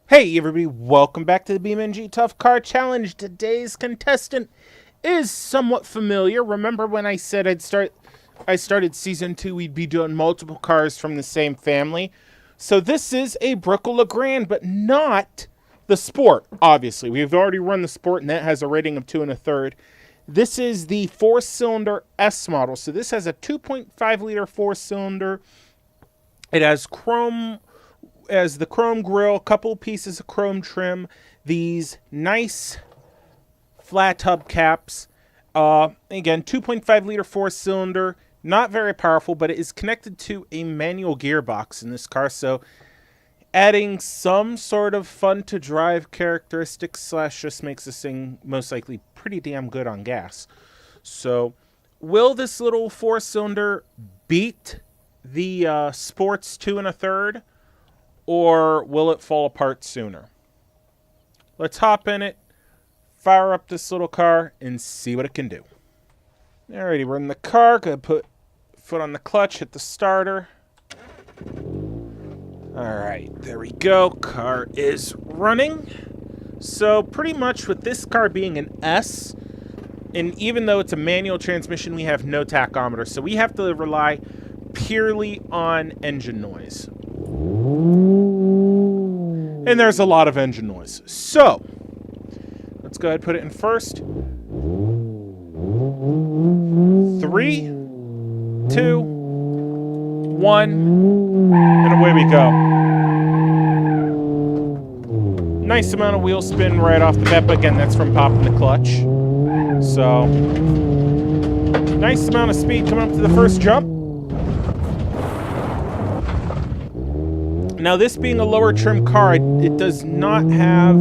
Hey everybody, welcome back to the BeamNG Tough Car Challenge. Today's contestant is somewhat familiar. Remember when I said I started Season 2, we'd be doing multiple cars from the same family? So this is a Bruckell LeGran, but not the Sport, obviously. We've already run the Sport, and that has a rating of 2 1/3. This is the 4-cylinder S model. So this has a 2.5-liter 4-cylinder. It has the chrome grille, couple pieces of chrome trim, these nice flat hubcaps. Again, 2.5-liter 4-cylinder, not very powerful, but it is connected to a manual gearbox in this car, so adding some sort of fun-to-drive characteristics slash just makes this thing most likely pretty damn good on gas. So, will this little 4-cylinder beat the Sport's 2 1/3? Or will it fall apart sooner? Let's hop in it, fire up this little car, and see what it can do. Alrighty, we're in the car. Gonna put foot on the clutch, hit the starter. Alright, there we go. Car is running. So pretty much with this car being an S, and even though it's a manual transmission, we have no tachometer. So we have to rely purely on engine noise. And there's a lot of engine noise. So, let's go ahead and put it in first. 3, 2, 1, and away we go. Nice amount of wheel spin right off the bat, but again, that's from popping the clutch. So, nice amount of speed coming up to the first jump. Now, this being a lower trim car, it does not have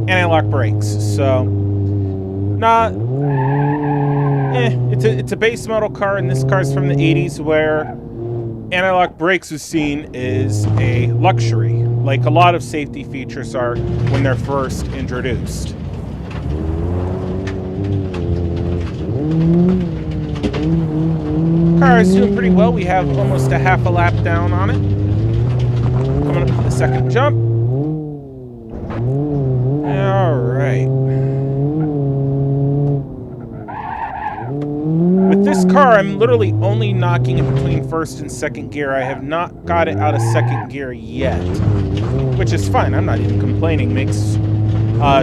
anti-lock brakes, so it's a base model car, and this car's from the 80s where anti-lock brakes was seen as a luxury, like a lot of safety features are when they're first introduced. Car is doing pretty well. We have almost a half a lap down on it. Coming up to the second jump. Alright. With this car, I'm literally only knocking it between first and second gear. I have not got it out of second gear yet, which is fine. I'm not even complaining. Makes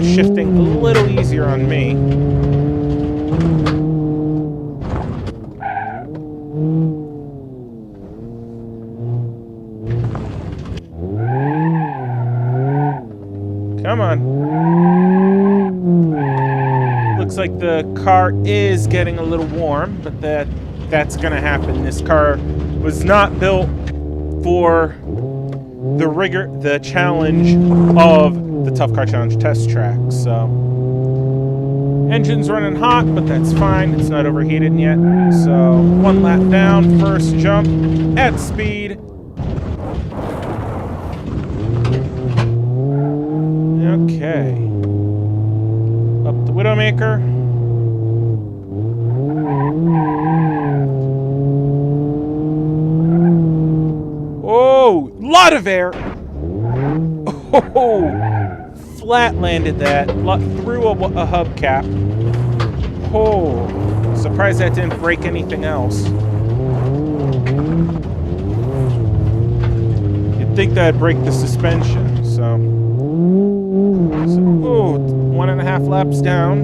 shifting a little easier on me. Come on. Looks like the car is getting a little warm, but that's going to happen. This car was not built for the challenge of the Tough Car Challenge test track. So, engine's running hot, but that's fine. It's not overheated yet. So, 1 lap down, first jump at speed. Okay. Up the Widowmaker. Oh, lot of air. Oh, flat landed that. Through a hubcap. Oh, surprised that didn't break anything else. You'd think that'd break the suspension, so. Oh, 1.5 laps down.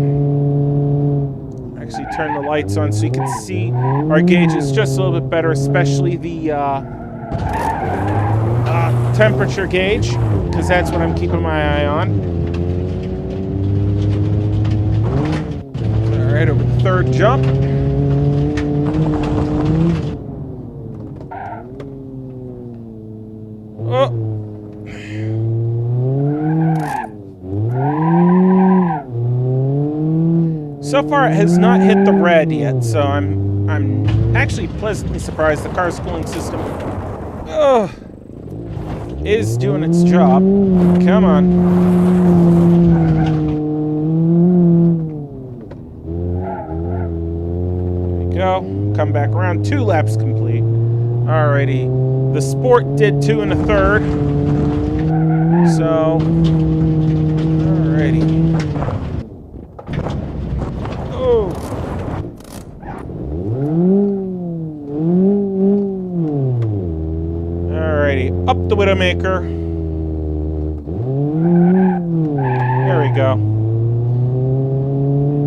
Actually, turn the lights on so you can see our gauges just a little bit better, especially the temperature gauge, because that's what I'm keeping my eye on. All right, over the third jump. Oh. So far, it has not hit the red yet, so I'm actually pleasantly surprised. The car's cooling system is doing its job. Come on. There we go. Come back around. 2 laps complete. Alrighty. The Sport did 2 1/3. So the Widowmaker. There we go.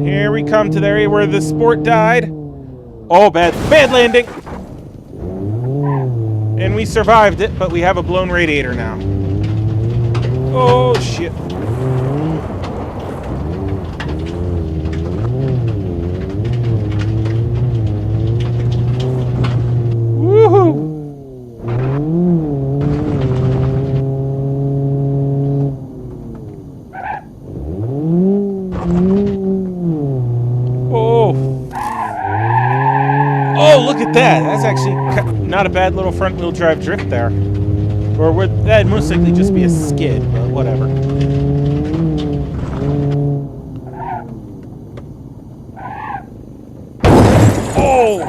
Here we come to the area where the Sport died. Oh, bad landing. And we survived it, but we have a blown radiator now. Oh, shit. Woohoo! Oh, look at that. That's actually not a bad little front-wheel drive drift there. Or that'd most likely just be a skid, but whatever. Oh,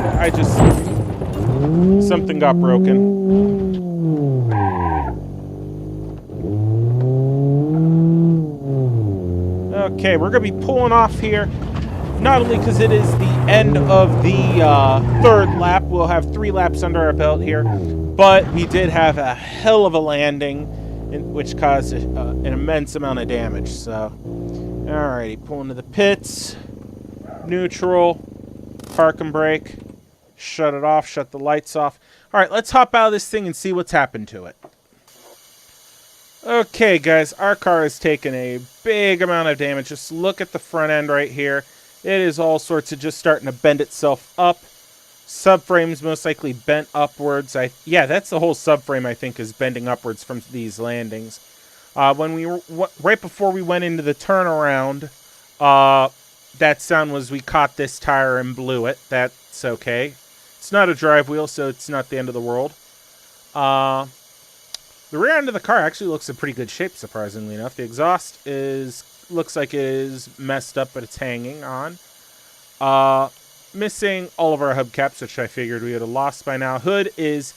something got broken. Okay, we're going to be pulling off here. Not only because it is the end of the third lap, we'll have 3 laps under our belt here, but we did have a hell of a landing, which caused an immense amount of damage. So, alrighty, pull into the pits, neutral, park and brake, shut it off, shut the lights off. Alright, let's hop out of this thing and see what's happened to it. Okay, guys, our car has taken a big amount of damage. Just look at the front end right here. It is all sorts of just starting to bend itself up. Subframe's most likely bent upwards. Yeah, that's the whole subframe, I think, is bending upwards from these landings. When we were right before we went into the turnaround, that sound was we caught this tire and blew it. That's okay. It's not a drive wheel, so it's not the end of the world. The rear end of the car actually looks in pretty good shape, surprisingly enough. The exhaust looks like it is messed up, but it's hanging on. Missing all of our hubcaps, which I figured we would have lost by now. The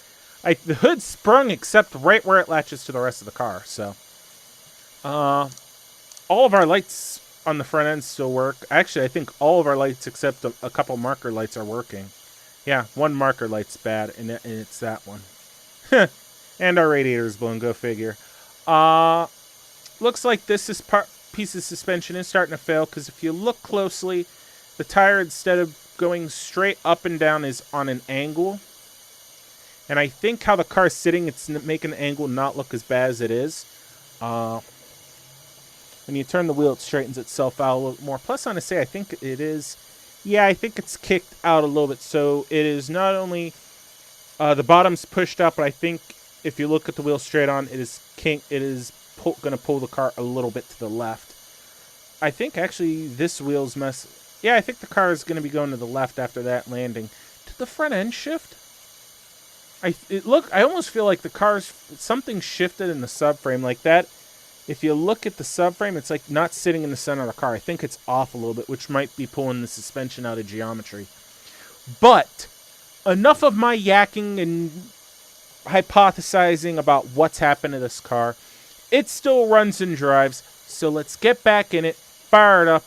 hood sprung except right where it latches to the rest of the car. So, all of our lights on the front end still work. Actually, I think all of our lights except a couple marker lights are working. Yeah, one marker light's bad, and it's that one. And our radiator's blown. Go figure. Looks like this is piece of suspension is starting to fail, because if you look closely, the tire, instead of going straight up and down, is on an angle. And I think how the car's sitting, it's making the angle not look as bad as it is. When you turn the wheel, it straightens itself out a little more. Plus, I want to say, I think it is... Yeah, I think it's kicked out a little bit. So it is not only the bottom's pushed up, but I think if you look at the wheel straight on, it is going to pull the car a little bit to the left. I think actually this wheel's Yeah, I think the car is going to be going to the left after that landing. Did the front end shift? I almost feel like the car's something shifted in the subframe like that. If you look at the subframe, it's like not sitting in the center of the car. I think it's off a little bit, which might be pulling the suspension out of geometry. But enough of my yakking and hypothesizing about what's happened to this car. It still runs and drives, so let's get back in it, fire it up,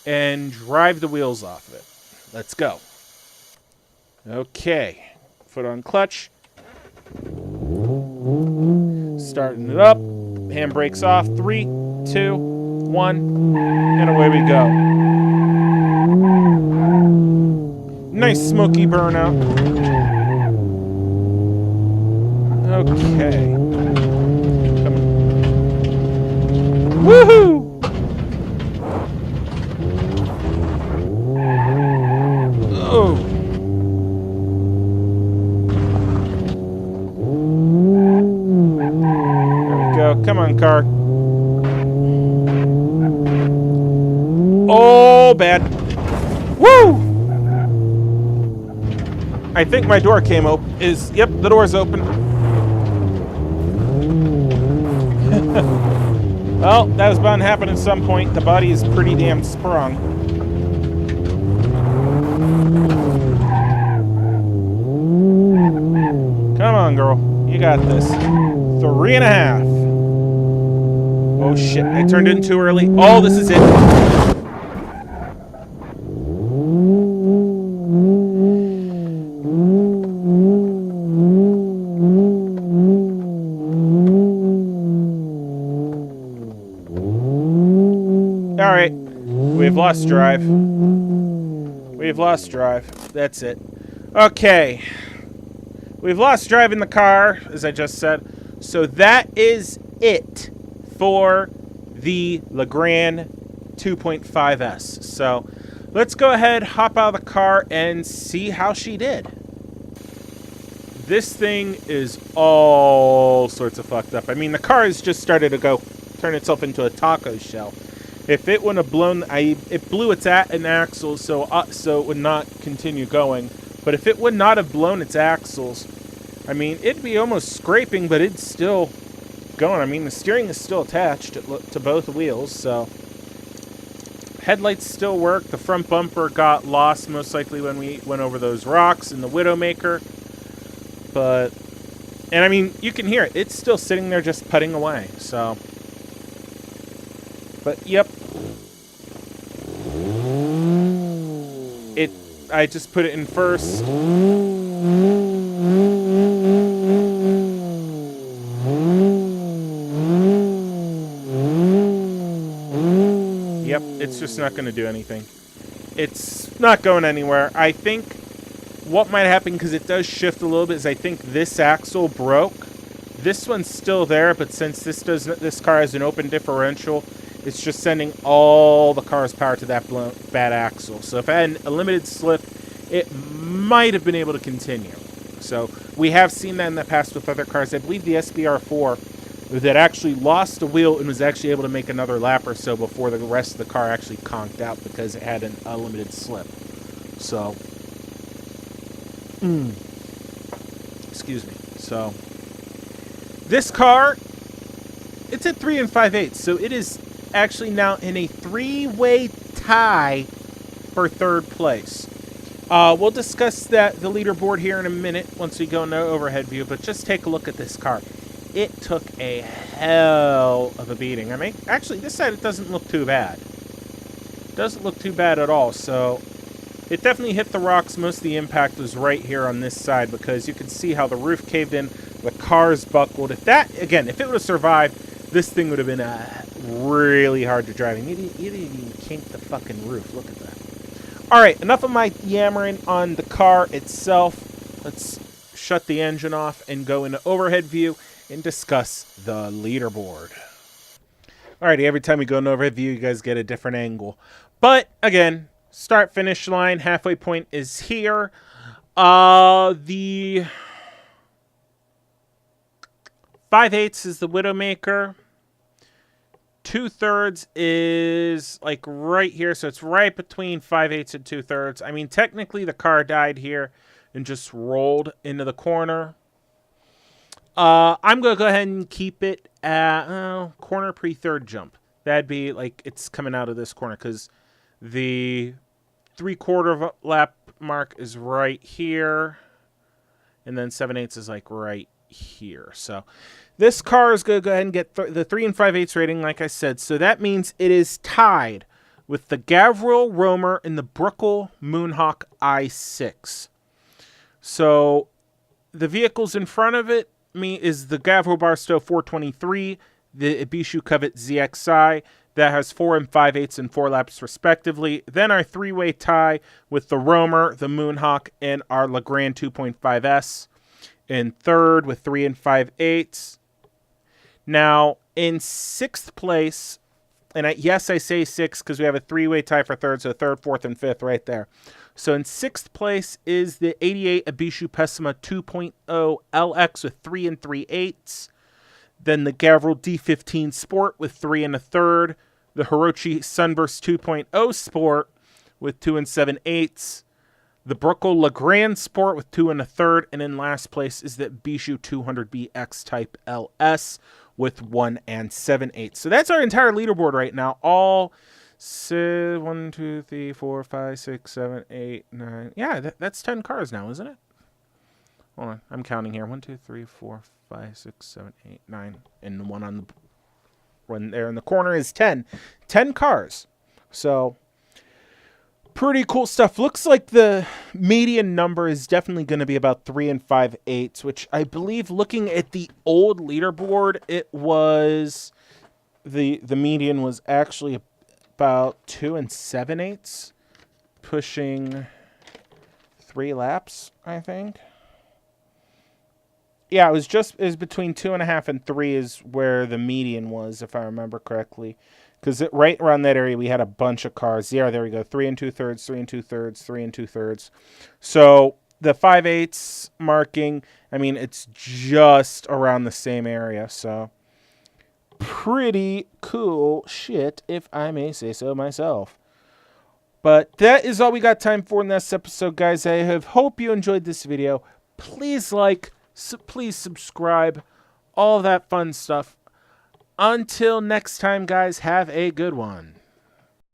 and drive the wheels off of it. Let's go. Okay, foot on clutch. Starting it up. Handbrakes off. 3, 2, 1, and away we go. Nice smoky burnout. Okay. Come on. Woohoo! Oh. There we go. Come on, car. Oh, bad. Woo! I think my door came open. Yep, the door's open. Well, that was bound to happen at some point. The body is pretty damn sprung. Come on, girl. You got this. 3.5. Oh, shit. I turned it in too early. Oh, this is it. right. We've lost drive. We've lost drive. That's it. Okay. We've lost drive in the car, as I just said. So that is it for the LeGran 2.5S. So let's go ahead, hop out of the car, and see how she did. This thing is all sorts of fucked up. I mean, the car has just started to turn itself into a taco shell. If it wouldn't have blown, it blew its an axle, so it would not continue going. But if it would not have blown its axles, I mean, it'd be almost scraping, but it's still going. I mean, the steering is still attached to both wheels, so headlights still work. The front bumper got lost most likely when we went over those rocks in the Widowmaker. And I mean, you can hear it. It's still sitting there just putting away, so. But, yep. I just put it in first. Yep, it's just not going to do anything. It's not going anywhere. I think what might happen, because it does shift a little bit, is I think this axle broke. This one's still there, but since this car has an open differential, it's just sending all the car's power to that bad axle. So if I had a limited slip, it might have been able to continue. So we have seen that in the past with other cars. I believe the SBR4 that actually lost a wheel and was actually able to make another lap or so before the rest of the car actually conked out because it had a limited slip. So, excuse me. So this car, it's at 3 5/8, so it is actually now in a 3-way tie for third place. We'll discuss the leaderboard here in a minute once we go into overhead view, but just take a look at this car. It took a hell of a beating. I mean, actually, this side, it doesn't look too bad. It doesn't look too bad at all, so it definitely hit the rocks. Most of the impact was right here on this side because you can see how the roof caved in, the car's buckled. If it would have survived, this thing would have been really hard to drive. And you didn't even kink the fucking roof. Look at that. All right, enough of my yammering on the car itself. Let's shut the engine off and go into overhead view and discuss the leaderboard. Alrighty, every time we go into overhead view, you guys get a different angle. But, again, start-finish line, halfway point is here. The 5/8 is the Widowmaker. 2/3 is like right here, so it's right between 5/8 and 2/3. I mean, technically the car died here and just rolled into the corner. I'm gonna go ahead and keep it at corner pre-third jump. That'd be like it's coming out of this corner because the 3/4 lap mark is right here, and then 7/8 is like right here. So this car is going to go ahead and get the 3 5/8 rating, like I said. So that means it is tied with the Gavril Romer and the Bruckell Moonhawk i6. So the vehicles in front of it is the Gavril Barstow 423, the Ibishu Covet ZXi that has 4 5/8 and 4 laps respectively. Then our 3-way tie with the Romer, the Moonhawk, and our LeGran 2.5S. In third with 3 5/8. Now, in 6th place, and yes, I say 6 because we have a 3-way tie for third, so 3rd, 4th, and 5th right there. So in 6th place is the 88 Ibishu Pessima 2.0 LX with 3 3/8. Then the Gavril D15 Sport with 3 1/3. The Hirochi Sunburst 2.0 Sport with 2 7/8. The Bruckell LeGran Sport with 2 1/3, and in last place is the Ibishu 200BX Type LS with 1 7/8. So that's our entire leaderboard right now. All 1, 2, 3, 4, 5, 6, 7, 8, 9. Yeah, that's 10 cars now, isn't it? Hold on, I'm counting here. 1, 2, 3, 4, 5, 6, 7, 8, 9, and the one on the one there in the corner is 10. 10 cars. So pretty cool stuff. Looks like the median number is definitely going to be about 3 5/8, which I believe, looking at the old leaderboard, it was the median was actually about 2 7/8, pushing 3 laps, I think. Yeah, it was between 2.5 and 3 is where the median was, if I remember correctly. Because right around that area, we had a bunch of cars. Yeah, there we go. 3 2/3, 3 2/3, 3 2/3. So the 5/8 marking, I mean, it's just around the same area. So pretty cool shit, if I may say so myself. But that is all we got time for in this episode, guys. I hope you enjoyed this video. Please like, please subscribe, all that fun stuff. Until next time, guys, have a good one.